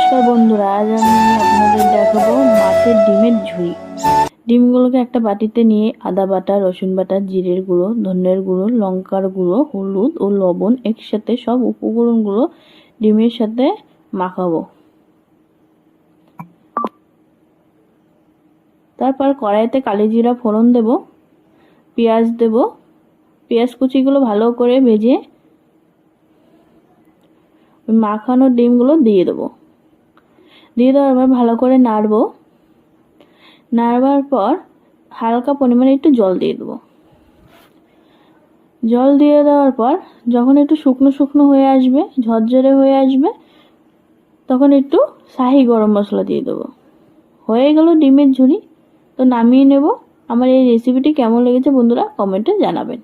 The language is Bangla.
নমস্কার বন্ধুরা, আজ আমি আপনাদের দেখাবো মাছের ডিমের ঝুড়ি। ডিমগুলোকে একটা বাটিতে নিয়ে আদা বাটা, রসুন বাটা, জিরের গুঁড়ো, ধনের গুঁড়ো, লঙ্কার গুঁড়ো, হলুদ ও লবণ একসাথে সব উপকরণগুলো ডিমের সাথে মাখাবো। তারপর কড়াইতে কালি জিরা ফোড়ন দেব, পেঁয়াজ দেব। পেঁয়াজ কুচিগুলো ভালো করে ভেজে মাখানো ডিমগুলো দিয়ে দেবো। দিয়ে দেওয়ার পর ভালো করে নাড়বো। নাড়বার পর হালকা পরিমাণে একটু জল দিয়ে দেবো। জল দিয়ে দেওয়ার পর যখন একটু শুকনো শুকনো হয়ে আসবে, ঝরঝরে হয়ে আসবে, তখন একটু শাহি গরম মশলা দিয়ে দেবো। হয়ে গেল ডিমের ঝুড়ি। তো নামিয়ে নেব। আমার এই রেসিপিটি কেমন লেগেছে বন্ধুরা কমেন্টে জানাবেন।